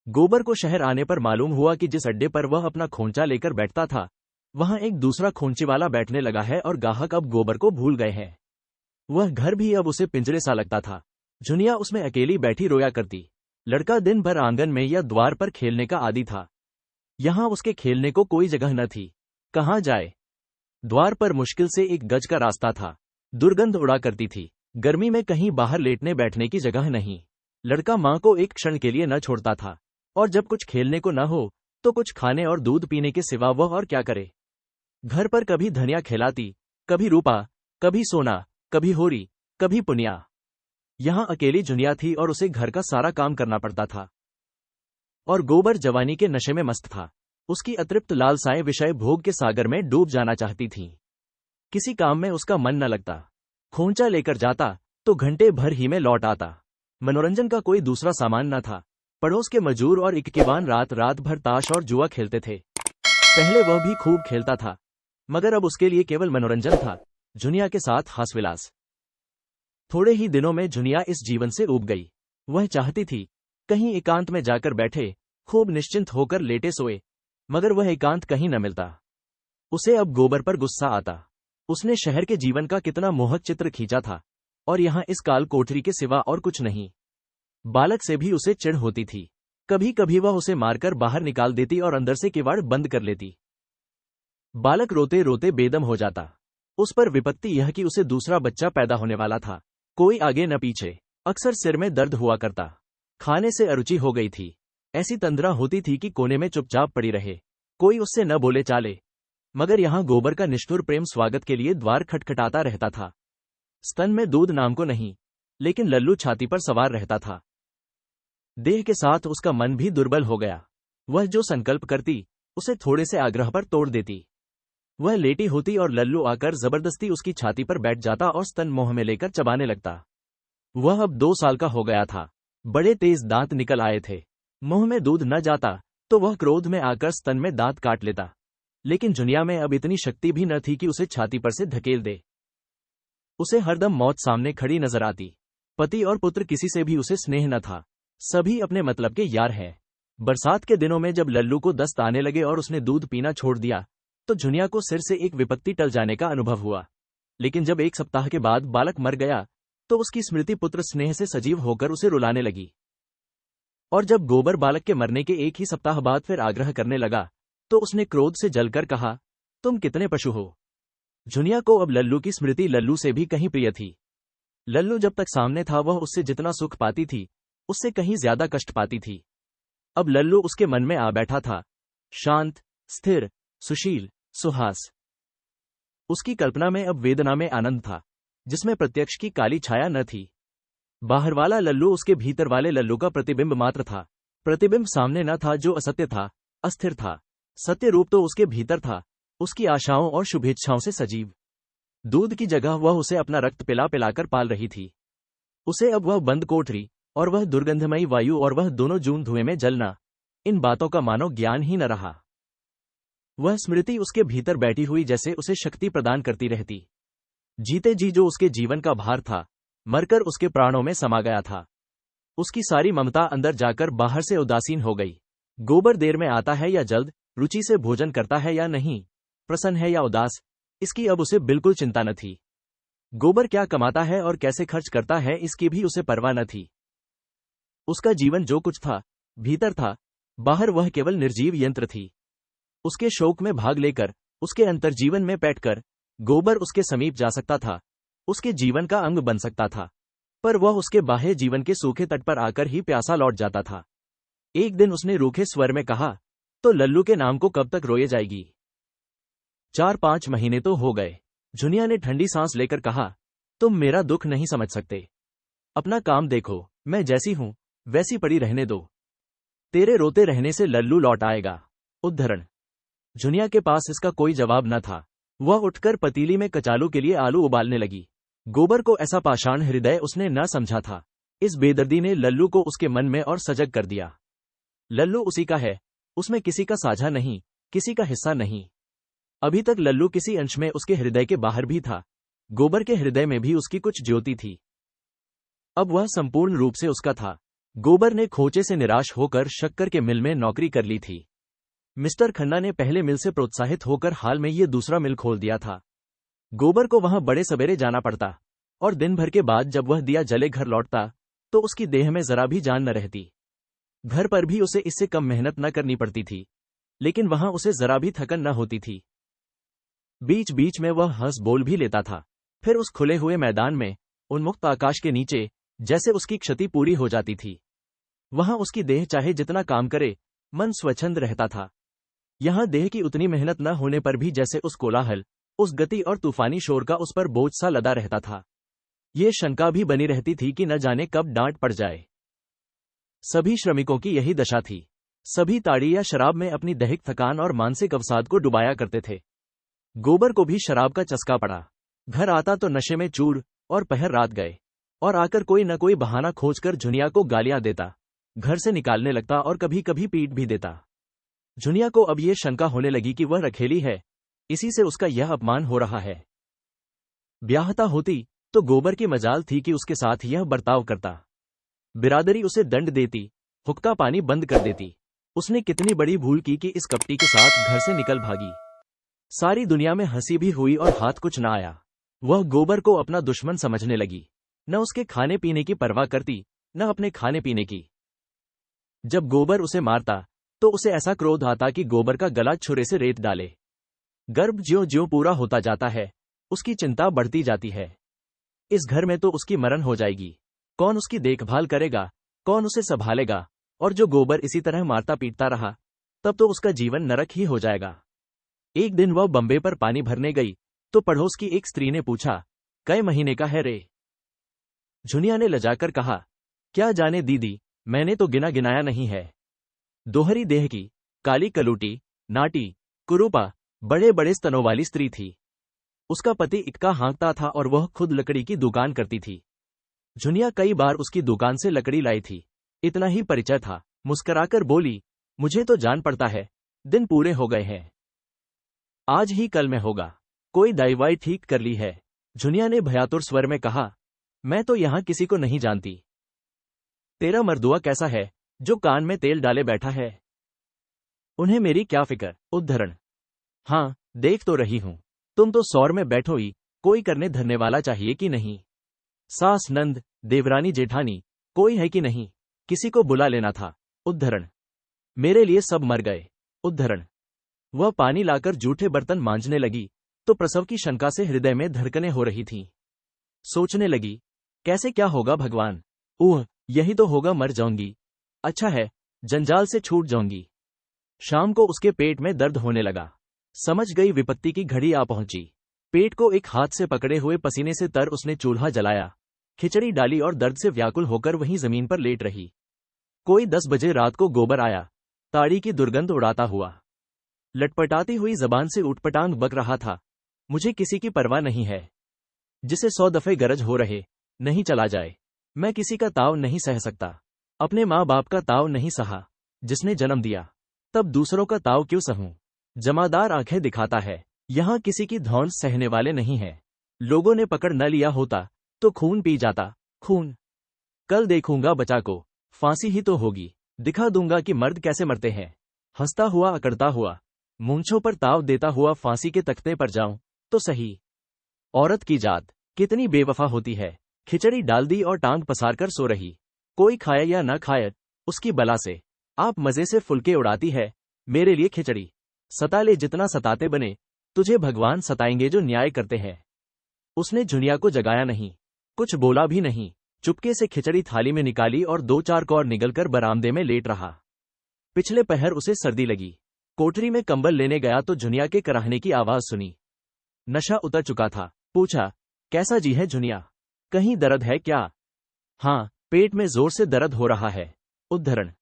गोबर को शहर आने पर मालूम हुआ कि जिस अड्डे पर वह अपना खोंचा लेकर बैठता था, वहां एक दूसरा खोंचे वाला बैठने लगा है और ग्राहक अब गोबर को भूल गए हैं। वह घर भी अब उसे पिंजरे सा लगता था। जुनिया उसमें अकेली बैठी रोया करती। लड़का दिन भर आंगन में या द्वार पर खेलने का आदी था। यहां उसके खेलने को कोई जगह न थी। कहां जाए? द्वार पर मुश्किल से 1 गज का रास्ता था। दुर्गंध उड़ा करती थी। गर्मी में कहीं बाहर लेटने बैठने की जगह नहीं। लड़का मां को एक क्षण के लिए न छोड़ता था, और जब कुछ खेलने को न हो तो कुछ खाने और दूध पीने के सिवा वह और क्या करे। घर पर कभी धनिया खिलाती, कभी रूपा, कभी सोना, कभी होरी, कभी पुनिया। यहां अकेली जुनिया थी और उसे घर का सारा काम करना पड़ता था। और गोबर जवानी के नशे में मस्त था। उसकी अतृप्त लालसाएं विषय भोग के सागर में डूब जाना चाहती थीं। किसी काम में उसका मन न लगता। खोंचा लेकर जाता तो घंटे भर ही में लौट आता। मनोरंजन का कोई दूसरा सामान न था। पड़ोस के मजूर और इक्कीवान रात रात भर ताश और जुआ खेलते थे। पहले वह भी खूब खेलता था, मगर अब उसके लिए केवल मनोरंजन था, जुनिया के साथ हासविलास। थोड़े ही दिनों में जुनिया इस जीवन से ऊब गई। वह चाहती थी कहीं एकांत में जाकर बैठे, खूब निश्चिंत होकर लेटे सोए, मगर वह एकांत कहीं न मिलता। उसे अब गोबर पर गुस्सा आता। उसने शहर के जीवन का कितना मोहक चित्र खींचा था, और यहां इस काल कोठरी के सिवा और कुछ नहीं। बालक से भी उसे चिढ़ होती थी। कभी कभी वह उसे मारकर बाहर निकाल देती और अंदर से किवाड़ बंद कर लेती। बालक रोते रोते बेदम हो जाता। उस पर विपत्ति यह कि उसे दूसरा बच्चा पैदा होने वाला था। कोई आगे न पीछे। अक्सर सिर में दर्द हुआ करता। खाने से अरुचि हो गई थी। ऐसी तंद्रा होती थी कि कोने में चुपचाप पड़ी रहे, कोई उससे न बोले चाले। मगर यहां गोबर का निष्ठुर प्रेम स्वागत के लिए द्वार खटखटाता रहता था। स्तन में दूध नाम को नहीं, लेकिन लल्लू छाती पर सवार रहता था। देह के साथ उसका मन भी दुर्बल हो गया। वह जो संकल्प करती, उसे थोड़े से आग्रह पर तोड़ देती। वह लेटी होती और लल्लू आकर जबरदस्ती उसकी छाती पर बैठ जाता और स्तन मुंह में लेकर चबाने लगता। वह अब 2 साल का हो गया था। बड़े तेज दांत निकल आए थे। मुंह में दूध न जाता तो वह क्रोध में आकर स्तन में दांत काट लेता, लेकिन जुनिया में अब इतनी शक्ति भी न थी कि उसे छाती पर से धकेल दे। उसे हरदम मौत सामने खड़ी नजर आती। पति और पुत्र किसी से भी उसे स्नेह न था। सभी अपने मतलब के यार हैं। बरसात के दिनों में जब लल्लू को दस्त आने लगे और उसने दूध पीना छोड़ दिया, तो जुनिया को सिर से एक विपत्ति टल जाने का अनुभव हुआ। लेकिन जब 1 सप्ताह के बाद बालक मर गया, तो उसकी स्मृति पुत्र स्नेह से सजीव होकर उसे रुलाने लगी। और जब गोबर बालक के मरने के 1 ही सप्ताह बाद फिर आग्रह करने लगा, तो उसने क्रोध से जलकर कहा, तुम कितने पशु हो। जुनिया को अब लल्लू की स्मृति लल्लू से भी कहीं प्रिय थी। लल्लू जब तक सामने था वह उससे जितना सुख पाती थी, उससे कहीं ज्यादा कष्ट पाती थी। अब लल्लू उसके मन में आ बैठा था, शांत, स्थिर, सुशील, सुहास। उसकी कल्पना में अब वेदना में आनंद था, जिसमें प्रत्यक्ष की काली छाया न थी। बाहर वाला लल्लू उसके भीतर वाले लल्लू का प्रतिबिंब मात्र था। प्रतिबिंब सामने न था जो असत्य था, अस्थिर था। सत्य रूप तो उसके भीतर था, उसकी आशाओं और शुभेच्छाओं से सजीव। दूध की जगह वह उसे अपना रक्त पिला पिलाकर पाल रही थी। उसे अब वह बंद कोठरी और वह दुर्गंधमयी वायु और वह दोनों जून धुएं में जलना, इन बातों का मानो ज्ञान ही न रहा। वह स्मृति उसके भीतर बैठी हुई जैसे उसे शक्ति प्रदान करती रहती। जीते जी जो उसके जीवन का भार था, मरकर उसके प्राणों में समा गया था। उसकी सारी ममता अंदर जाकर बाहर से उदासीन हो गई। गोबर देर में आता है या जल्द, रुचि से भोजन करता है या नहीं, प्रसन्न है या उदास, इसकी अब उसे बिल्कुल चिंता न थी। गोबर क्या कमाता है और कैसे खर्च करता है इसकी भी उसे परवाह न थी। उसका जीवन जो कुछ था, भीतर था, बाहर वह केवल निर्जीव यंत्र थी। उसके शोक में भाग लेकर, उसके अंतर्जीवन में बैठकर, गोबर उसके समीप जा सकता था, उसके जीवन का अंग बन सकता था, पर वह उसके बाह्य जीवन के सूखे तट पर आकर ही प्यासा लौट जाता था। एक दिन उसने रूखे स्वर में कहा, तो लल्लू के नाम को कब तक रोए जाएगी। 4-5 महीने तो हो गए। जुनिया ने ठंडी सांस लेकर कहा, तुम मेरा दुख नहीं समझ सकते। अपना काम देखो, मैं जैसी हूं वैसी पड़ी रहने दो। तेरे रोते रहने से लल्लू लौट आएगा। उद्धरण। जुनिया के पास इसका कोई जवाब न था। वह उठकर पतीली में कचालू के लिए आलू उबालने लगी। गोबर को ऐसा पाषाण हृदय उसने न समझा था। इस बेदर्दी ने लल्लू को उसके मन में और सजग कर दिया। लल्लू उसी का है, उसमें किसी का साझा नहीं, किसी का हिस्सा नहीं। अभी तक लल्लू किसी अंश में उसके हृदय के बाहर भी था। गोबर के हृदय में भी उसकी कुछ ज्योति थी। अब वह संपूर्ण रूप से उसका था। गोबर ने खोचे से निराश होकर शक्कर के मिल में नौकरी कर ली थी। मिस्टर खन्ना ने पहले मिल से प्रोत्साहित होकर हाल में ये दूसरा मिल खोल दिया था। गोबर को वहां बड़े सवेरे जाना पड़ता और दिन भर के बाद जब वह दिया जले घर लौटता तो उसकी देह में जरा भी जान न रहती। घर पर भी उसे इससे कम मेहनत न करनी पड़ती थी, लेकिन वहां उसे जरा भी थकन न होती थी। बीच बीच में वह हंस बोल भी लेता था। फिर उस खुले हुए मैदान में उन्मुक्त आकाश के नीचे जैसे उसकी क्षति पूरी हो जाती थी। वहां उसकी देह चाहे जितना काम करे, मन स्वच्छंद रहता था। यहां देह की उतनी मेहनत न होने पर भी जैसे उस कोलाहल, उस गति और तूफानी शोर का उस पर बोझ सा लदा रहता था। ये शंका भी बनी रहती थी कि न जाने कब डांट पड़ जाए। सभी श्रमिकों की यही दशा थी। सभी ताड़ी या शराब में अपनी दैहिक थकान और मानसिक अवसाद को डुबाया करते थे। गोबर को भी शराब का चस्का पड़ा। घर आता तो नशे में चूर और पहर रात गए और आकर कोई न कोई बहाना खोजकर झुनिया को गालियां देता, घर से निकालने लगता और कभी कभी पीट भी देता। झुनिया को अब ये शंका होने लगी कि वह रखेली है, इसी से उसका यह अपमान हो रहा है। ब्याहता होती तो गोबर की मजाल थी कि उसके साथ यह बर्ताव करता। बिरादरी उसे दंड देती, हुक्का पानी बंद कर देती। उसने कितनी बड़ी भूल की कि इस कपटी के साथ घर से निकल भागी। सारी दुनिया में हंसी भी हुई और हाथ कुछ न आया। वह गोबर को अपना दुश्मन समझने लगी, न उसके खाने पीने की परवाह करती, न अपने खाने पीने की। जब गोबर उसे मारता तो उसे ऐसा क्रोध आता कि गोबर का गला छुरे से रेत डाले। गर्भ ज्यों ज्यों पूरा होता जाता है, उसकी चिंता बढ़ती जाती है। इस घर में तो उसकी मरण हो जाएगी। कौन उसकी देखभाल करेगा, कौन उसे संभालेगा? और जो गोबर इसी तरह मारता पीटता रहा, तब तो उसका जीवन नरक ही हो जाएगा। एक दिन वह बम्बे पर पानी भरने गई तो पड़ोस की एक स्त्री ने पूछा, कै महीने का है रे? झुनिया ने लजाकर कहा, क्या जाने दीदी, मैंने तो गिना गिनाया नहीं है। दोहरी देह की, काली कलूटी, नाटी, कुरूपा, बड़े बड़े स्तनों वाली स्त्री थी। उसका पति इक्का हाँकता था और वह खुद लकड़ी की दुकान करती थी। झुनिया कई बार उसकी दुकान से लकड़ी लाई थी। इतना ही परिचय था। मुस्कराकर बोली, मुझे तो जान पड़ता है, दिन पूरे हो गए हैं। आज ही कल में होगा। कोई दवाई ठीक कर ली है? झुनिया ने भयातुर स्वर में कहा, मैं तो यहां किसी को नहीं जानती। तेरा मर्दुआ कैसा है जो कान में तेल डाले बैठा है? उन्हें मेरी क्या फिक्र। उद्धरण, हाँ देख तो रही हूं, तुम तो सौर में बैठो ही, कोई करने धरने वाला चाहिए कि नहीं? सास नंद, देवरानी जेठानी, कोई है कि नहीं? किसी को बुला लेना था। उद्धरण, मेरे लिए सब मर गए। उद्धरण, वह पानी लाकर जूठे बर्तन मांजने लगी तो प्रसव की शंका से हृदय में धड़कनें हो रही थीं। सोचने लगी, कैसे क्या होगा भगवान? यही तो होगा, मर जाऊंगी। अच्छा है, जंजाल से छूट जाऊंगी। शाम को उसके पेट में दर्द होने लगा। समझ गई विपत्ति की घड़ी आ पहुंची। पेट को एक हाथ से पकड़े हुए पसीने से तर उसने चूल्हा जलाया, खिचड़ी डाली और दर्द से व्याकुल होकर वहीं जमीन पर लेट रही। कोई 10 बजे रात को गोबर आया, ताड़ी की दुर्गंध उड़ाता हुआ। लटपटाती हुई जबान से उटपटांग बक रहा था, मुझे किसी की परवाह नहीं है। जिसे 100 दफे गरज हो रहे, नहीं चला जाए। मैं किसी का ताव नहीं सह सकता। अपने माँ बाप का ताव नहीं सहा, जिसने जन्म दिया, तब दूसरों का ताव क्यों सहूं? जमादार आंखें दिखाता है, यहां किसी की धौंस सहने वाले नहीं है। लोगों ने पकड़ न लिया होता तो खून पी जाता। खून कल देखूंगा बचा को, फांसी ही तो होगी। दिखा दूंगा कि मर्द कैसे मरते हैं। हंसता हुआ, अकड़ता हुआ, मूंछों पर ताव देता हुआ फांसी के तख्ते पर जाऊं तो सही। औरत की जात कितनी बेवफा होती है। खिचड़ी डाल दी और टांग पसार कर सो रही। कोई खाए या न खाए, उसकी बला से आप मजे से फुलके उड़ाती है। मेरे लिए खिचड़ी सता ले, जितना सताते बने, तुझे भगवान सताएंगे जो न्याय करते हैं। उसने झुनिया को जगाया नहीं, कुछ बोला भी नहीं। चुपके से खिचड़ी थाली में निकाली और 2-4 कौर निगलकर बरामदे में लेट रहा। पिछले पहर उसे सर्दी लगी। कोठरी में कंबल लेने गया तो झुनिया के कराहने की आवाज सुनी। नशा उतर चुका था। पूछा, कैसा जी है झुनिया? कहीं दर्द है क्या? हाँ, पेट में जोर से दर्द हो रहा है। उद्धरण,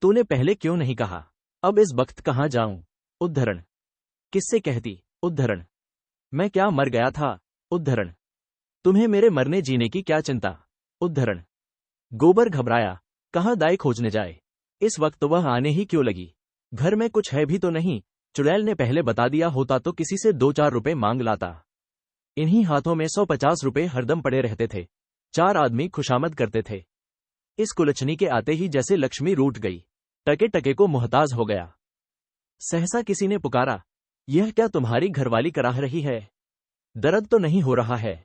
तूने पहले क्यों नहीं कहा? अब इस वक्त कहाँ जाऊं? उद्धरण, किससे कहती? उद्धरण, मैं क्या मर गया था? उद्धरण, तुम्हें मेरे मरने जीने की क्या चिंता? उद्धरण, गोबर घबराया, कहाँ दाई खोजने जाए? इस वक्त वह आने ही क्यों लगी? घर में कुछ है भी तो नहीं। चुड़ैल ने पहले बता दिया होता तो किसी से 2-4 रुपए मांग लाता। इन्हीं हाथों में 150 रुपए हरदम पड़े रहते थे। 4 आदमी खुशामद करते थे। इस कुलछनी के आते ही जैसे लक्ष्मी रूठ गई, टके टके को मोहताज हो गया। सहसा किसी ने पुकारा, यह क्या तुम्हारी घरवाली कराह रही है? दर्द तो नहीं हो रहा है?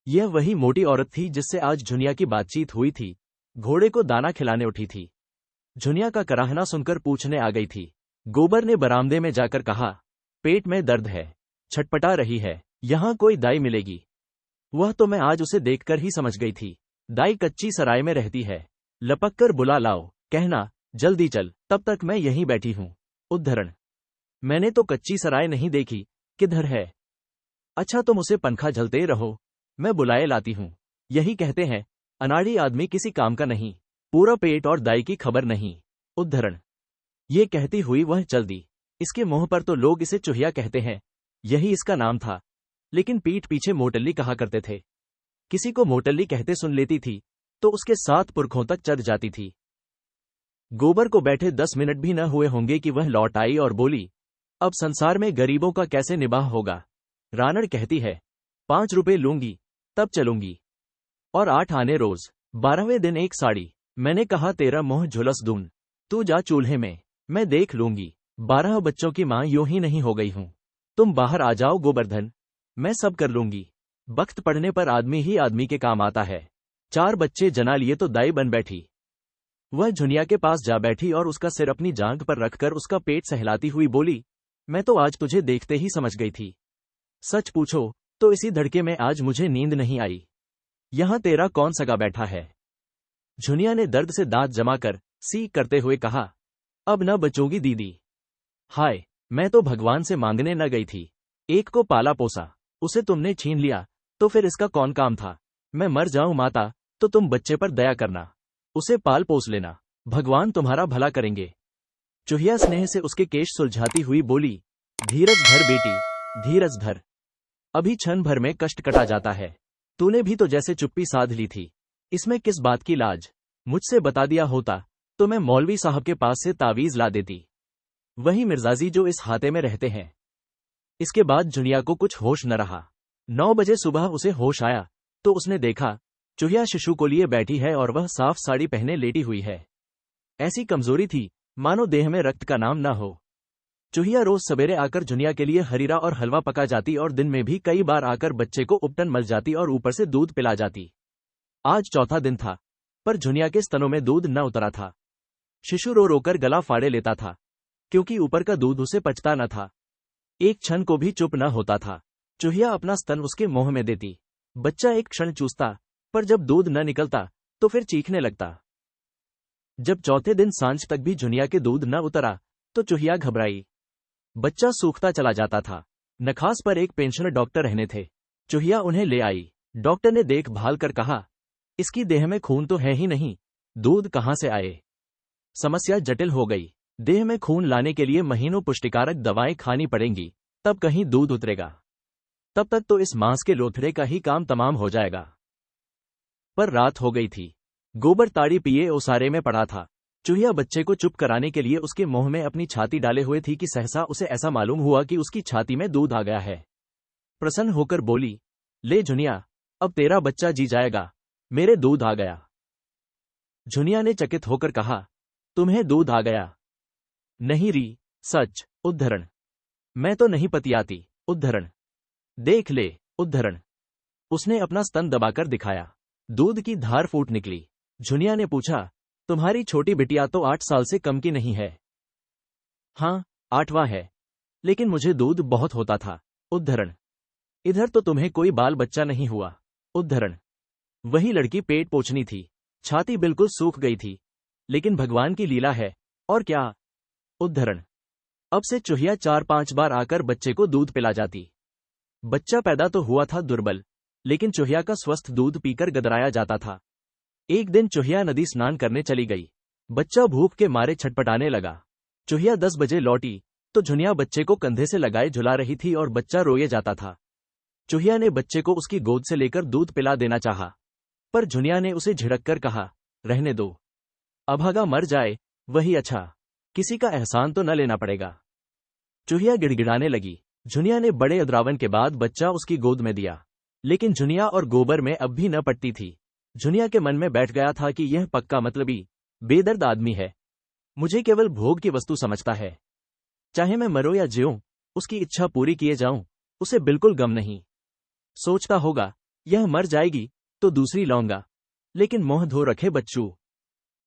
यह वही मोटी औरत थी जिससे आज झुनिया की बातचीत हुई थी, घोड़े को दाना खिलाने उठी थी। झुनिया का कराहना सुनकर पूछने आ गई थी। गोबर ने बरामदे में जाकर कहा, पेट में दर्द है, छटपटा रही है, यहां कोई दाई मिलेगी? वह तो मैं आज उसे देखकर ही समझ गई थी, दाई कच्ची सराय में रहती है, लपक कर बुला लाओ, कहना जल्दी चल, तब तक मैं यहीं बैठी हूं। उद्धरण, मैंने तो कच्ची सराय नहीं देखी, किधर है? अच्छा तुम उसे पंखा झलते रहो, मैं बुलाए लाती हूं। यही कहते हैं, अनाड़ी आदमी किसी काम का नहीं, पूरा पेट और दाई की खबर नहीं। उद्धरण, ये कहती हुई वह चल दी। इसके मुंह पर तो लोग इसे चुहिया कहते हैं, यही इसका नाम था, लेकिन पीठ पीछे मोटल्ली कहा करते थे। किसी को मोटल्ली कहते सुन लेती थी तो उसके 7 पुरखों तक चढ़ जाती थी। गोबर को बैठे 10 मिनट भी न हुए होंगे कि वह लौट आई और बोली, अब संसार में गरीबों का कैसे निबाह होगा? रानड़ कहती है, 5 रुपए लूंगी, तब चलूंगी, और 8 आने रोज, 12वें दिन 1 साड़ी। मैंने कहा तेरा मुंह झुलस दून, तू जा चूल्हे में, मैं देख लूंगी। 12 बच्चों की मां यूं ही नहीं हो गई हूं, तुम बाहर आ जाओ गोवर्धन, मैं सब कर लूंगी। वक्त पड़ने पर आदमी ही आदमी के काम आता है। 4 बच्चे जना लिए तो दाई बन बैठी। वह झुनिया के पास जा बैठी और उसका सिर अपनी जांघ पर रखकर उसका पेट सहलाती हुई बोली, मैं तो आज तुझे देखते ही समझ गई थी। सच पूछो तो इसी धड़के में आज मुझे नींद नहीं आई। यहां तेरा कौन सगा बैठा है? झुनिया ने दर्द से दांत जमाकर सी करते हुए कहा, अब न बचोगी दीदी। हाय, मैं तो भगवान से मांगने न गई थी, एक को पाला पोसा, उसे तुमने छीन लिया, तो फिर इसका कौन काम था? मैं मर जाऊं माता, तो तुम बच्चे पर दया करना, उसे पाल पोस लेना, भगवान तुम्हारा भला करेंगे। चुहिया स्नेह से उसके केश सुलझाती हुई बोली, धीरज धर बेटी, धीरज धर, अभी क्षण भर में कष्ट कटा जाता है। तूने भी तो जैसे चुप्पी साध ली थी, इसमें किस बात की लाज? मुझसे बता दिया होता तो मैं मौलवी साहब के पास से तावीज ला देती, वही मिर्जाजी जो इस हाते में रहते हैं। इसके बाद झुनिया को कुछ होश न रहा। 9 बजे सुबह उसे होश आया तो उसने देखा चुहिया शिशु को लिए बैठी है और वह साफ साड़ी पहने लेटी हुई है। ऐसी कमजोरी थी मानो देह में रक्त का नाम न हो। चुहिया रोज सवेरे आकर झुनिया के लिए हरीरा और हलवा पका जाती और दिन में भी कई बार आकर बच्चे को उपटन मल जाती और ऊपर से दूध पिला जाती। आज चौथा दिन था, पर झुनिया के स्तनों में दूध न उतरा था। शिशु रो रोकर गला फाड़े लेता था, क्योंकि ऊपर का दूध उसे पचता न था। एक क्षण को भी चुप न होता था। चुहिया अपना स्तन उसके मुंह में देती, बच्चा एक क्षण चूसता, पर जब दूध न निकलता तो फिर चीखने लगता। जब चौथे दिन सांझ तक भी झुनिया के दूध न उतरा तो चुहिया घबराई। बच्चा सूखता चला जाता था। नखास पर एक पेंशनर डॉक्टर रहने थे। चुहिया उन्हें ले आई। डॉक्टर ने देखभाल कर कहा, इसकी देह में खून तो है ही नहीं, दूध कहां से आए? समस्या जटिल हो गई। देह में खून लाने के लिए महीनों पुष्टिकारक दवाएं खानी पड़ेंगी, तब कहीं दूध उतरेगा। तब तक तो इस मांस के लोथड़े का ही काम तमाम हो जाएगा। पर रात हो गई थी। गोबर ताड़ी पिए ओसारे में पड़ा था। चुहिया बच्चे को चुप कराने के लिए उसके मुंह में अपनी छाती डाले हुए थी कि सहसा उसे ऐसा मालूम हुआ कि उसकी छाती में दूध आ गया है। प्रसन्न होकर बोली, ले झुनिया, अब तेरा बच्चा जी जाएगा, मेरे दूध आ गया। झुनिया ने चकित होकर कहा, तुम्हें दूध आ गया? नहीं री, सच। उद्धरण, मैं तो नहीं पतियाती। उद्धरण, देख ले। उद्धरण, उसने अपना स्तन दबाकर दिखाया। दूध की धार फूट निकली। झुनिया ने पूछा, तुम्हारी छोटी बिटिया तो 8 साल से कम की नहीं है? हाँ, 8वां है, लेकिन मुझे दूध बहुत होता था। उद्धरण, इधर तो तुम्हें कोई बाल बच्चा नहीं हुआ। उद्धरण, वही लड़की पेट पोछनी थी, छाती बिल्कुल सूख गई थी, लेकिन भगवान की लीला है, और क्या। उद्धरण, अब से चुहिया 4-5 बार आकर बच्चे को दूध पिला जाती। बच्चा पैदा तो हुआ था दुर्बल, लेकिन चुहिया का स्वस्थ दूध पीकर गदराया जाता था। एक दिन चुहिया नदी स्नान करने चली गई। बच्चा भूख के मारे छटपटाने लगा। चुहिया 10 बजे लौटी तो झुनिया बच्चे को कंधे से लगाए झुला रही थी और बच्चा रोए जाता था। चुहिया ने बच्चे को उसकी गोद से लेकर दूध पिला देना चाहा, पर झुनिया ने उसे झिड़क कर कहा, रहने दो, अभागा मर जाए वही अच्छा, किसी का एहसान तो न लेना पड़ेगा। चुहिया गिड़गिड़ाने लगी। झुनिया ने बड़े उद्रावन के बाद बच्चा उसकी गोद में दिया, लेकिन झुनिया और गोबर में अब भी न पटती थी। जुनिया के मन में बैठ गया था कि यह पक्का मतलबी, बेदर्द आदमी है। मुझे केवल भोग की वस्तु समझता है। चाहे मैं मरूं या जिऊं, उसकी इच्छा पूरी किए जाऊं, उसे बिल्कुल गम नहीं। सोचता होगा, यह मर जाएगी तो दूसरी लाऊंगा, लेकिन मोह धो रखे बच्चू,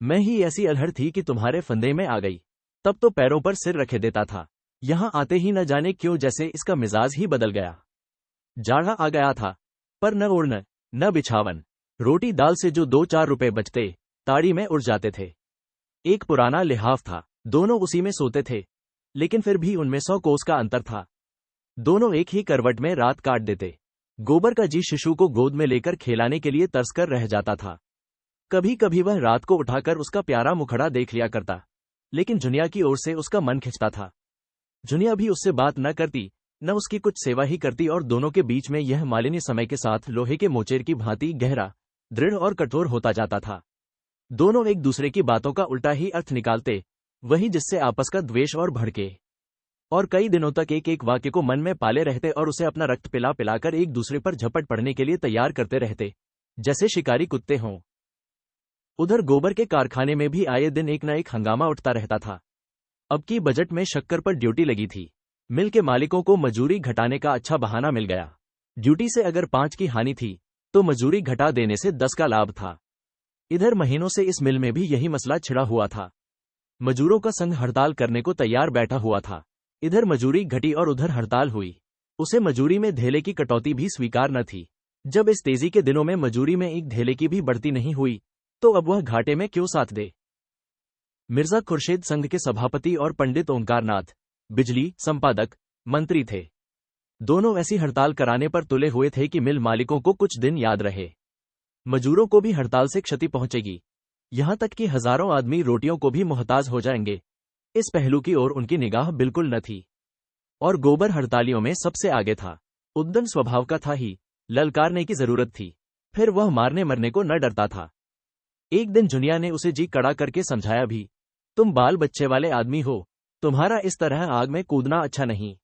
मैं ही ऐसी अल्हड़ थी कि तुम्हारे फंदे में आ गई। तब तो पैरों पर सिर रखे देता था, यहां आते ही न जाने क्यों जैसे इसका मिजाज ही बदल गया। जाड़ा आ गया था, पर न ओढ़न न बिछावन। रोटी दाल से जो 2-4 रुपए बचते, ताड़ी में उड़ जाते थे। एक पुराना लिहाफ था, दोनों उसी में सोते थे, लेकिन फिर भी उनमें 100 कोस का अंतर था। दोनों एक ही करवट में रात काट देते। गोबर का जी शिशु को गोद में लेकर खेलाने के लिए तरस कर रह जाता था। कभी कभी वह रात को उठाकर उसका प्यारा मुखड़ा देख लिया करता, लेकिन जुनिया की ओर से उसका मन खिंचता था। जुनिया भी उससे बात न करती, न उसकी कुछ सेवा ही करती, और दोनों के बीच में यह मालिनी समय के साथ लोहे के मोचेर की भांति गहरा, दृढ़ और कठोर होता जाता था। दोनों एक दूसरे की बातों का उल्टा ही अर्थ निकालते, वही जिससे आपस का द्वेष और भड़के, और कई दिनों तक एक एक वाक्य को मन में पाले रहते और उसे अपना रक्त पिला पिलाकर एक दूसरे पर झपट पड़ने के लिए तैयार करते रहते, जैसे शिकारी कुत्ते हों। उधर गोबर के कारखाने में भी आए दिन एक न एक हंगामा उठता रहता था। अब की बजट में शक्कर पर ड्यूटी लगी थी। मिल के मालिकों को मजूरी घटाने का अच्छा बहाना मिल गया। ड्यूटी से अगर 5 की हानि थी, तो मजूरी घटा देने से 10 का लाभ था। इधर महीनों से इस मिल में भी यही मसला छिड़ा हुआ था। मजूरों का संघ हड़ताल करने को तैयार बैठा हुआ था। इधर मजूरी घटी और उधर हड़ताल हुई। उसे मजूरी में धेले की कटौती भी स्वीकार न थी। जब इस तेजी के दिनों में मजूरी में एक धेले की भी बढ़ती नहीं हुई, तो अब वह घाटे में क्यों साथ दे। मिर्जा खुर्शीद संघ के सभापति और पंडित ओंकारनाथ बिजली संपादक मंत्री थे। दोनों ऐसी हड़ताल कराने पर तुले हुए थे कि मिल मालिकों को कुछ दिन याद रहे। मजूरों को भी हड़ताल से क्षति पहुंचेगी, यहां तक कि हजारों आदमी रोटियों को भी मोहताज हो जाएंगे। इस पहलू की ओर उनकी निगाह बिल्कुल न थी। और गोबर हड़तालियों में सबसे आगे था। उद्दंड स्वभाव का था ही, ललकारने की जरूरत थी। फिर वह मारने मरने को न डरता था। एक दिन जुनिया ने उसे जी कड़ा करके समझाया भी, तुम बाल बच्चे वाले आदमी हो, तुम्हारा इस तरह आग में कूदना अच्छा नहीं।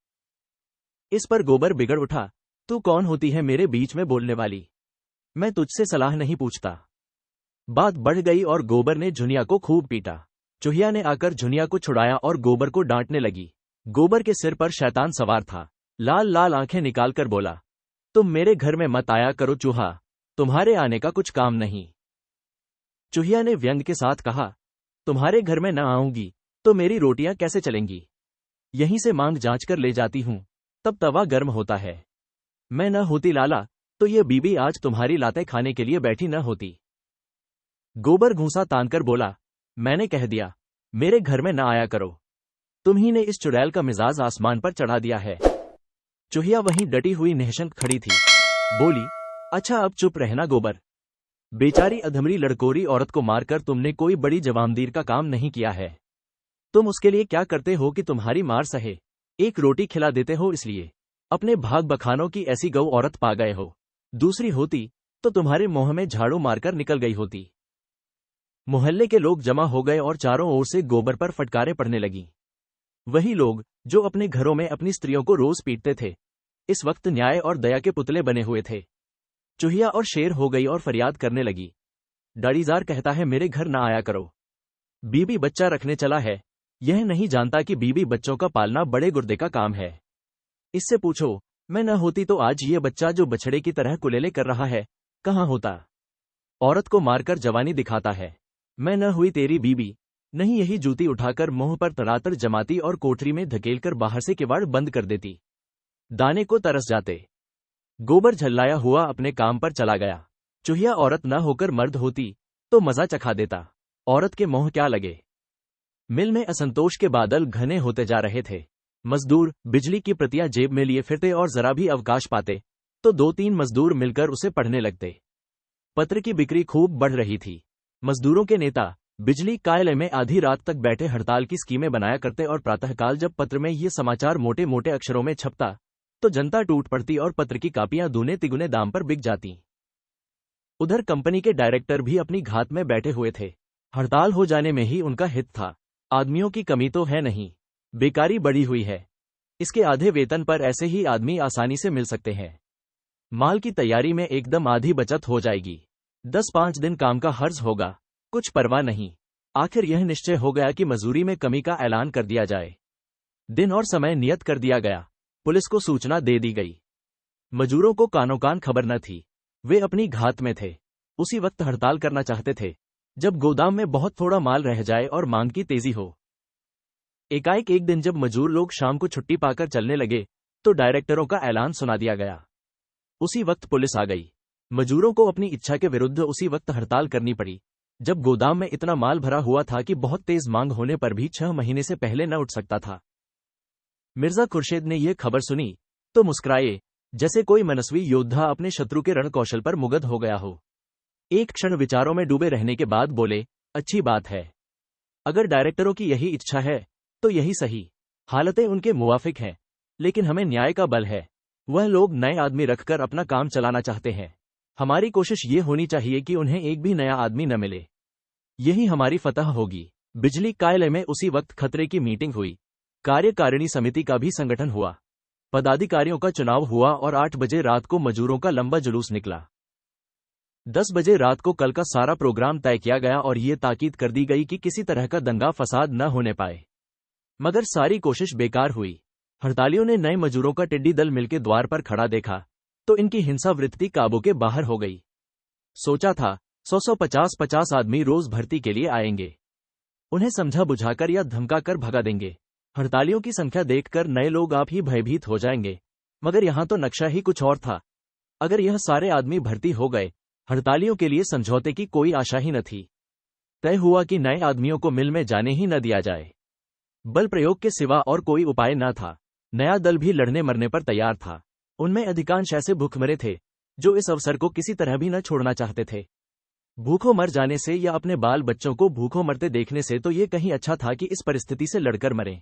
इस पर गोबर बिगड़ उठा, तू कौन होती है मेरे बीच में बोलने वाली, मैं तुझसे सलाह नहीं पूछता। बात बढ़ गई और गोबर ने जुनिया को खूब पीटा। चूहिया ने आकर जुनिया को छुड़ाया और गोबर को डांटने लगी। गोबर के सिर पर शैतान सवार था। लाल लाल आंखें निकालकर बोला, तुम मेरे घर में मत आया करो चूहा, तुम्हारे आने का कुछ काम नहीं। चूहिया ने व्यंग के साथ कहा, तुम्हारे घर में न आऊंगी तो मेरी रोटियां कैसे चलेंगी। यहीं से मांग जांच कर ले जाती हूं, तब तवा गर्म होता है। मैं न होती लाला तो ये बीबी आज तुम्हारी लातें खाने के लिए बैठी न होती। गोबर घूंसा तानकर बोला, मैंने कह दिया, मेरे घर में न आया करो। तुम ही ने इस चुड़ैल का मिजाज आसमान पर चढ़ा दिया है। चूहिया वहीं डटी हुई निहशंक खड़ी थी। बोली, अच्छा अब चुप रहना गोबर। बेचारी अधमरी लड़कोरी औरत को मारकर तुमने कोई बड़ी जवामदीर का काम नहीं किया है। तुम उसके लिए क्या करते हो कि तुम्हारी मार सहे। एक रोटी खिला देते हो इसलिए अपने भाग बखानों की ऐसी गौ औरत पा गए हो। दूसरी होती तो तुम्हारे मुंह में झाड़ू मारकर निकल गई होती। मोहल्ले के लोग जमा हो गए और चारों ओर से गोबर पर फटकारें पड़ने लगी। वही लोग जो अपने घरों में अपनी स्त्रियों को रोज पीटते थे, इस वक्त न्याय और दया के पुतले बने हुए थे। चूहिया और शेर हो गई और फरियाद करने लगी, दाढ़ीदार कहता है मेरे घर ना आया करो। बीबी बच्चा रखने चला है, यह नहीं जानता कि बीबी बच्चों का पालना बड़े गुर्दे का काम है। इससे पूछो, मैं न होती तो आज ये बच्चा जो बछड़े की तरह कुलेले कर रहा है, कहाँ होता। औरत को मारकर जवानी दिखाता है। मैं न हुई तेरी बीबी, नहीं यही जूती उठाकर मुंह पर तरातर जमाती और कोठरी में धकेलकर बाहर से किवाड़ बंद कर देती। दाने को तरस जाते। गोबर झल्लाया हुआ अपने काम पर चला गया। चूहिया औरत न होकर मर्द होती तो मजा चखा देता। औरत के मुंह क्या लगे। मिल में असंतोष के बादल घने होते जा रहे थे। मजदूर बिजली की प्रतियां जेब में लिए फिरते और जरा भी अवकाश पाते तो 2-3 मजदूर मिलकर उसे पढ़ने लगते। पत्र की बिक्री खूब बढ़ रही थी। मजदूरों के नेता बिजली कायले में आधी रात तक बैठे हड़ताल की स्कीमें बनाया करते और प्रातःकाल जब पत्र में ये समाचार मोटे मोटे अक्षरों में छपता तो जनता टूट पड़ती और पत्र की कापियां दूने तिगुने दाम पर बिक जाती। उधर कंपनी के डायरेक्टर भी अपनी घात में बैठे हुए थे। हड़ताल हो जाने में ही उनका हित था। आदमियों की कमी तो है नहीं, बेकारी बढ़ी हुई है। इसके आधे वेतन पर ऐसे ही आदमी आसानी से मिल सकते हैं। माल की तैयारी में एकदम आधी बचत हो जाएगी। 10-5 दिन काम का हर्ज होगा, कुछ परवाह नहीं। आखिर यह निश्चय हो गया कि मजूरी में कमी का ऐलान कर दिया जाए। दिन और समय नियत कर दिया गया। पुलिस को सूचना दे दी गई। मजूरों को कानो कान खबर न थी। वे अपनी घात में थे। उसी वक्त हड़ताल करना चाहते थे जब गोदाम में बहुत थोड़ा माल रह जाए और मांग की तेजी हो। एकाएक एक दिन जब मजूर लोग शाम को छुट्टी पाकर चलने लगे तो डायरेक्टरों का ऐलान सुना दिया गया। उसी वक्त पुलिस आ गई। मजूरों को अपनी इच्छा के विरुद्ध उसी वक्त हड़ताल करनी पड़ी जब गोदाम में इतना माल भरा हुआ था कि बहुत तेज मांग होने पर भी 6 महीने से पहले न उठ सकता था। मिर्जा खुर्शीद ने यह खबर सुनी तो मुस्कुराए, जैसे कोई मनस्वी योद्धा अपने शत्रु के रणकौशल पर मुग्ध हो गया हो। एक क्षण विचारों में डूबे रहने के बाद बोले, अच्छी बात है। अगर डायरेक्टरों की यही इच्छा है तो यही सही। हालतें उनके मुवाफिक हैं, लेकिन हमें न्याय का बल है। वह लोग नए आदमी रखकर अपना काम चलाना चाहते हैं। हमारी कोशिश ये होनी चाहिए कि उन्हें एक भी नया आदमी न मिले। यही हमारी फतह होगी। बिजली कायले में उसी वक्त खतरे की मीटिंग हुई। कार्यकारिणी समिति का भी संगठन हुआ। पदाधिकारियों का चुनाव हुआ और 8 बजे रात को मजूरों का लंबा जुलूस निकला। 10 बजे रात को कल का सारा प्रोग्राम तय किया गया और ये ताकीद कर दी गई कि किसी तरह का दंगा फसाद न होने पाए। मगर सारी कोशिश बेकार हुई। हड़तालियों ने नए मजूरों का टिड्डी दल मिलकर द्वार पर खड़ा देखा तो इनकी हिंसा वृत्ति काबू के बाहर हो गई। सोचा था 100-150 आदमी रोज भर्ती के लिए आएंगे। उन्हें समझा बुझाकर या धमकाकर भगा देंगे। हड़तालियों की संख्या देखकर नए लोग आप ही भयभीत हो जाएंगे। मगर यहां तो नक्शा ही कुछ और था। अगर यह सारे आदमी भर्ती हो गए, हड़तालियों के लिए समझौते की कोई आशा ही न थी। तय हुआ कि नए आदमियों को मिल में जाने ही न दिया जाए। बल प्रयोग के सिवा और कोई उपाय न था। नया दल भी लड़ने मरने पर तैयार था। उनमें अधिकांश ऐसे भूखमरे थे जो इस अवसर को किसी तरह भी न छोड़ना चाहते थे। भूखों मर जाने से या अपने बाल बच्चों को भूखों मरते देखने से तो ये कहीं अच्छा था कि इस परिस्थिति से लड़कर मरें।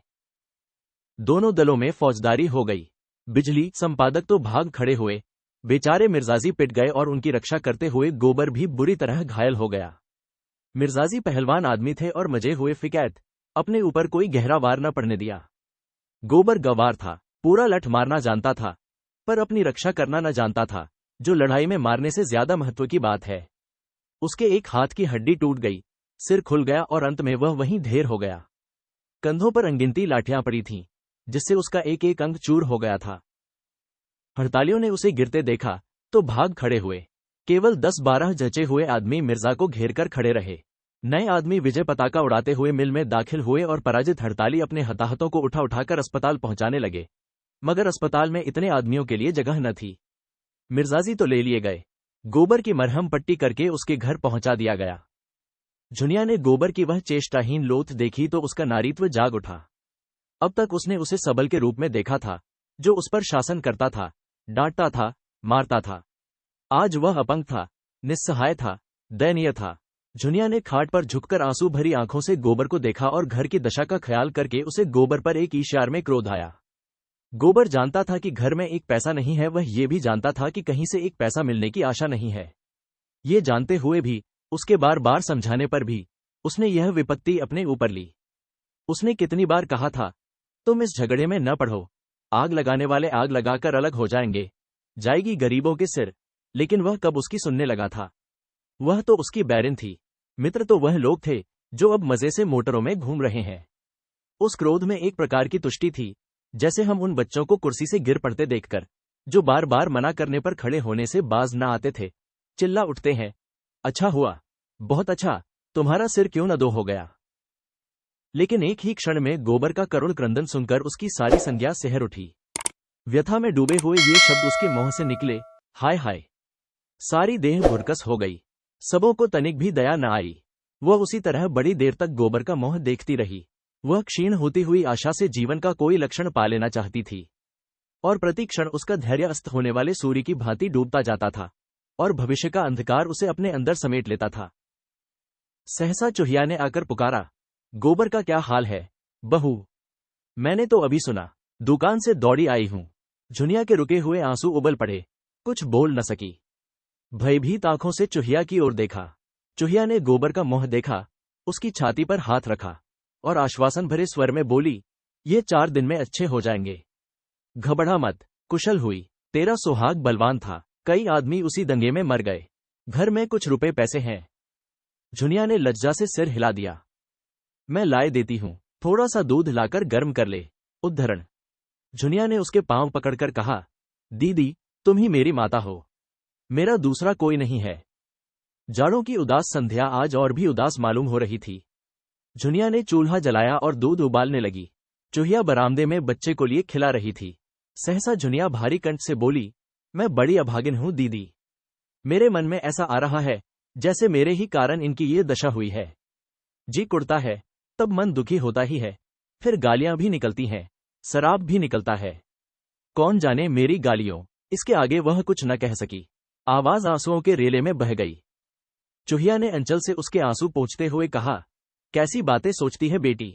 दोनों दलों में फौजदारी हो गई। बिजली संपादक तो भाग खड़े हुए। बेचारे मिर्जाजी पिट गए और उनकी रक्षा करते हुए गोबर भी बुरी तरह घायल हो गया। मिर्जाजी पहलवान आदमी थे और मजे हुए फिकैत, अपने ऊपर कोई गहरा वार न पड़ने दिया। गोबर गवार था, पूरा लठ मारना जानता था, पर अपनी रक्षा करना न जानता था, जो लड़ाई में मारने से ज्यादा महत्व की बात है। उसके एक हाथ की हड्डी टूट गई, सिर खुल गया और अंत में वह वहीं ढेर हो गया। कंधों पर अनगिनती लाठियां पड़ी थीं, जिससे उसका एक एक अंग चूर हो गया था। हड़तालियों ने उसे गिरते देखा तो भाग खड़े हुए। केवल 10-12 जचे हुए आदमी मिर्जा को घेर कर खड़े रहे। नए आदमी विजय पताका उड़ाते हुए मिल में दाखिल हुए और पराजित हड़ताली अपने हताहतों को उठाकर अस्पताल पहुंचाने लगे। मगर अस्पताल में इतने आदमियों के लिए जगह न थी। मिर्जाजी तो ले लिए गए। गोबर की मरहम पट्टी करके उसके घर पहुंचा दिया गया। झुनिया ने गोबर की वह चेष्टाहीन लोथ देखी तो उसका नारीत्व जाग उठा। अब तक उसने उसे सबल के रूप में देखा था, जो उस पर शासन करता था, डांटता था, मारता था। आज वह अपंग था, निस्सहाय था, दयनीय था। झुनिया ने खाट पर झुककर आंसू भरी आंखों से गोबर को देखा और घर की दशा का ख्याल करके उसे गोबर पर एक ईशार में क्रोध आया। गोबर जानता था कि घर में एक पैसा नहीं है, वह ये भी जानता था कि कहीं से एक पैसा मिलने की आशा नहीं है। ये जानते हुए भी, उसके बार बार समझाने पर भी, उसने यह विपत्ति अपने ऊपर ली। उसने कितनी बार कहा था, तुम इस झगड़े में न पढ़ो, आग लगाने वाले आग लगाकर अलग हो जाएंगे, जाएगी गरीबों के सिर। लेकिन वह कब उसकी सुनने लगा था। वह तो उसकी बैरिन थी। मित्र तो वह लोग थे जो अब मजे से मोटरों में घूम रहे हैं। उस क्रोध में एक प्रकार की तुष्टि थी, जैसे हम उन बच्चों को कुर्सी से गिर पड़ते देखकर, जो बार बार मना करने पर खड़े होने से बाज न आते थे, चिल्ला उठते हैं, अच्छा हुआ, बहुत अच्छा, तुम्हारा सिर क्यों न दो हो गया। लेकिन एक ही क्षण में गोबर का करुण क्रंदन सुनकर उसकी सारी संज्ञा सहर उठी। व्यथा में डूबे हुए ये शब्द उसके मुंह से निकले, हाय हाय। सारी देह भुरकस हो गई। सबों को तनिक भी दया न आई। वह उसी तरह बड़ी देर तक गोबर का मुंह देखती रही। वह क्षीण होती हुई आशा से जीवन का कोई लक्षण पा लेना चाहती थी, और प्रति क्षण उसका धैर्य अस्त होने वाले सूर्य की भांति डूबता जाता था, और भविष्य का अंधकार उसे अपने अंदर समेट लेता था। सहसा चुहिया ने आकर पुकारा, गोबर का क्या हाल है बहू? मैंने तो अभी सुना, दुकान से दौड़ी आई हूं। झुनिया के रुके हुए आंसू उबल पड़े, कुछ बोल न सकी। भयभीत आंखों से चुहिया की ओर देखा। चुहिया ने गोबर का मुंह देखा, उसकी छाती पर हाथ रखा और आश्वासन भरे स्वर में बोली, ये 4 दिन में अच्छे हो जाएंगे, घबरा मत। कुशल हुई, तेरा सुहाग बलवान था, कई आदमी उसी दंगे में मर गए। घर में कुछ रुपए पैसे हैं। झुनिया ने लज्जा से सिर हिला दिया। मैं लाए देती हूँ, थोड़ा सा दूध लाकर गर्म कर ले। उद्धरण। झुनिया ने उसके पांव पकड़कर कहा, दीदी, तुम ही मेरी माता हो, मेरा दूसरा कोई नहीं है। जाड़ों की उदास संध्या आज और भी उदास मालूम हो रही थी। झुनिया ने चूल्हा जलाया और दूध उबालने लगी। चूहिया बरामदे में बच्चे को लिए खिला रही थी। सहसा झुनिया भारी कंठ से बोली, मैं बड़ी अभागिन हूं दीदी। मेरे मन में ऐसा आ रहा है जैसे मेरे ही कारण इनकी ये दशा हुई है। जी कुड़ता है, तब मन दुखी होता ही है, फिर गालियां भी निकलती हैं, शराब भी निकलता है। कौन जाने मेरी गालियों। इसके आगे वह कुछ न कह सकी। आवाज आंसुओं के रेले में बह गई। चूहिया ने अंचल से उसके आंसू पोंछते हुए कहा, कैसी बातें सोचती है बेटी।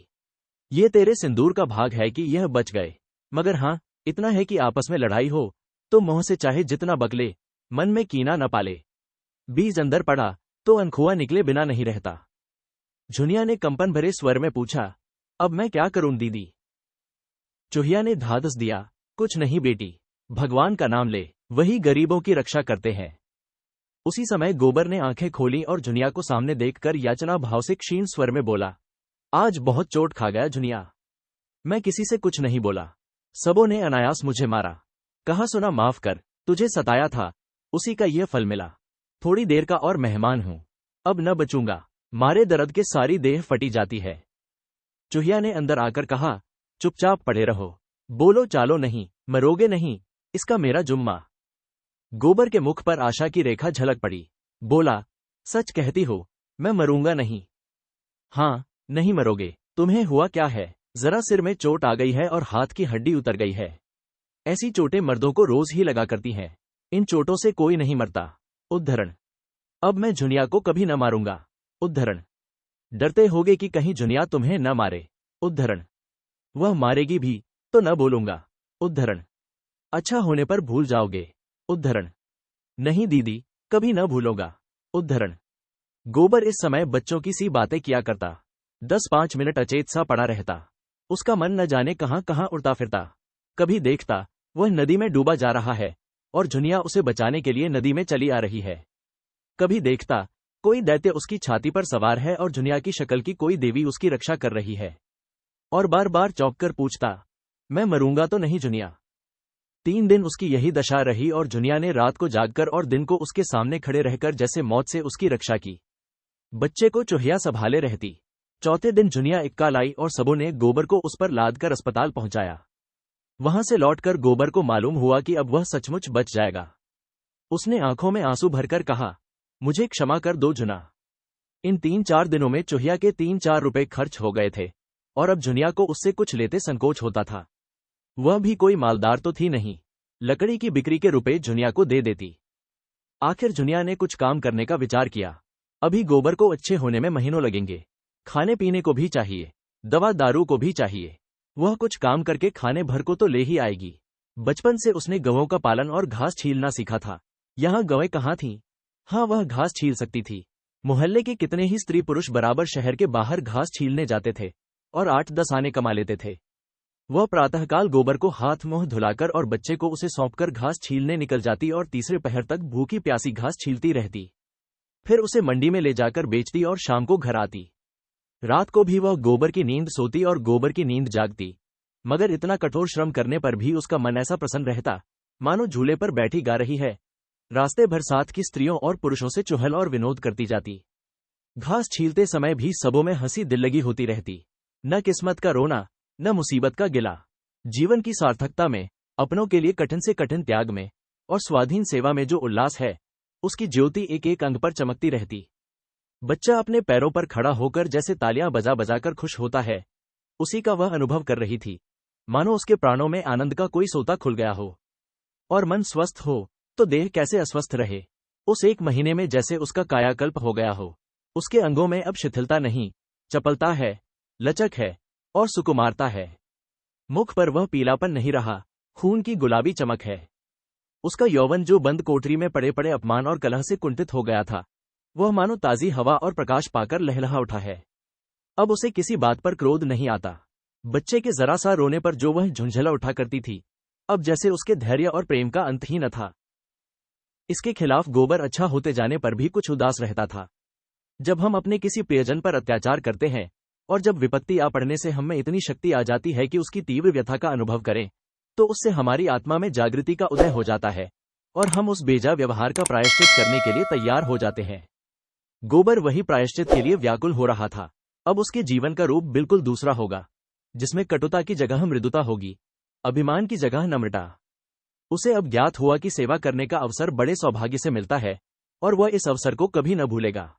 ये तेरे सिंदूर का भाग है कि यह बच गए, मगर हां, इतना है कि आपस में लड़ाई हो तो मुंह से चाहे जितना बकले, मन में कीना न पाले। बीज अंदर पड़ा तो अनखुआ निकले बिना नहीं रहता। झुनिया ने कंपन भरे स्वर में पूछा, अब मैं क्या करूं दीदी। चूहिया ने धादस दिया, कुछ नहीं बेटी, भगवान का नाम ले, वही गरीबों की रक्षा करते हैं। उसी समय गोबर ने आंखें खोली और झुनिया को सामने देखकर याचना भाव से क्षीण स्वर में बोला, आज बहुत चोट खा गया झुनिया। मैं किसी से कुछ नहीं बोला, सबों ने अनायास मुझे मारा। कहा सुना माफ कर, तुझे सताया था, उसी का यह फल मिला। थोड़ी देर का और मेहमान हूं, अब न बचूंगा। मारे दर्द के सारी देह फटी जाती है। चूहिया ने अंदर आकर कहा, चुपचाप पड़े रहो, बोलो चालो नहीं, मरोगे नहीं, इसका मेरा जुम्मा। गोबर के मुख पर आशा की रेखा झलक पड़ी। बोला, सच कहती हो, मैं मरूंगा नहीं। हाँ, नहीं मरोगे। तुम्हें हुआ क्या है, जरा सिर में चोट आ गई है और हाथ की हड्डी उतर गई है। ऐसी चोटें मर्दों को रोज ही लगा करती हैं, इन चोटों से कोई नहीं मरता। उद्धरण। अब मैं झुनिया को कभी न मारूंगा। उद्धरण। डरते होगे कि कहीं झुनिया तुम्हें न मारे। उद्धरण। वह मारेगी भी तो न बोलूंगा। उद्धरण। अच्छा होने पर भूल जाओगे। उद्धरण। नहीं दीदी, कभी न भूलोगा। उद्धरण। गोबर इस समय बच्चों की सी बातें किया करता। 10-5 मिनट अचेत सा पड़ा रहता। उसका मन न जाने कहां कहां उड़ता फिरता। कभी देखता वह नदी में डूबा जा रहा है और झुनिया उसे बचाने के लिए नदी में चली आ रही है। कभी देखता कोई दैत्य उसकी छाती पर सवार है और झुनिया की शक्ल की कोई देवी उसकी रक्षा कर रही है। और बार बार चौंक कर पूछता, मैं मरूंगा तो नहीं झुनिया। 3 दिन उसकी यही दशा रही और झुनिया ने रात को जागकर और दिन को उसके सामने खड़े रहकर जैसे मौत से उसकी रक्षा की। बच्चे को चूहिया संभाले रहती। चौथे दिन झुनिया इक्का लाई और सबों ने गोबर को उस पर लाद कर अस्पताल पहुंचाया। वहां से लौटकर गोबर को मालूम हुआ कि अब वह सचमुच बच जाएगा। उसने आंखों में आंसू भरकर कहा, मुझे क्षमा कर दो झुना। इन 3-4 दिनों में चूहिया के 3-4 रुपए खर्च हो गए थे और अब झुनिया को उससे कुछ लेते संकोच होता था। वह भी कोई मालदार तो थी नहीं, लकड़ी की बिक्री के रुपए झुनिया को दे देती। आखिर झुनिया ने कुछ काम करने का विचार किया। अभी गोबर को अच्छे होने में महीनों लगेंगे, खाने पीने को भी चाहिए, दवा दारू को भी चाहिए। वह कुछ काम करके खाने भर को तो ले ही आएगी। बचपन से उसने गवों का पालन और घास छीलना सीखा था। यहाँ गवें कहाँ थीं? हाँ, वह घास छील सकती थी। मोहल्ले के कितने ही स्त्री पुरुष बराबर शहर के बाहर घास छीलने जाते थे और 8-10 आने कमा लेते थे। वह प्रातःकाल गोबर को हाथ मुंह धुलाकर और बच्चे को उसे सौंपकर घास छीलने निकल जाती और तीसरे पहर तक भूखी प्यासी घास छीलती रहती। फिर उसे मंडी में ले जाकर बेचती और शाम को घर आती। रात को भी वह गोबर की नींद सोती और गोबर की नींद जागती। मगर इतना कठोर श्रम करने पर भी उसका मन ऐसा प्रसन्न रहता मानो झूले पर बैठी गा रही है। रास्ते भर साथ की स्त्रियों और पुरुषों से चुहल और विनोद करती जाती। घास छीलते समय भी सबों में हंसी दिल लगी होती रहती। न किस्मत का रोना, न मुसीबत का गिला। जीवन की सार्थकता में, अपनों के लिए कठिन से कठिन त्याग में और स्वाधीन सेवा में जो उल्लास है, उसकी ज्योति एक एक अंग पर चमकती रहती। बच्चा अपने पैरों पर खड़ा होकर जैसे तालियां बजा बजाकर खुश होता है, उसी का वह अनुभव कर रही थी। मानो उसके प्राणों में आनंद का कोई सोता खुल गया हो। और मन स्वस्थ हो तो देह कैसे अस्वस्थ रहे। उस 1 महीने में जैसे उसका कायाकल्प हो गया हो। उसके अंगों में अब शिथिलता नहीं, चपलता है, लचक है और सुकुमारता है। मुख पर वह पीलापन नहीं रहा, खून की गुलाबी चमक है। उसका यौवन जो बंद कोठरी में पड़े पड़े अपमान और कलह से कुंठित हो गया था, वह मानो ताजी हवा और प्रकाश पाकर लहलहा उठा है। अब उसे किसी बात पर क्रोध नहीं आता। बच्चे के जरा सा रोने पर जो वह झुंझला उठा करती थी, अब जैसे उसके धैर्य और प्रेम का अंत ही न था। इसके खिलाफ गोबर अच्छा होते जाने पर भी कुछ उदास रहता था। जब हम अपने किसी प्रियजन पर अत्याचार करते हैं और जब विपत्ति आ पड़ने से हमें इतनी शक्ति आ जाती है कि उसकी तीव्र व्यथा का अनुभव करें, तो उससे हमारी आत्मा में जागृति का उदय हो जाता है और हम उस बेजा व्यवहार का प्रायश्चित करने के लिए तैयार हो जाते हैं। गोबर वही प्रायश्चित के लिए व्याकुल हो रहा था। अब उसके जीवन का रूप बिल्कुल दूसरा होगा, जिसमें कटुता की जगह मृदुता होगी, अभिमान की जगह नम्रता। उसे अब ज्ञात हुआ कि सेवा करने का अवसर बड़े सौभाग्य से मिलता है और वह इस अवसर को कभी न भूलेगा।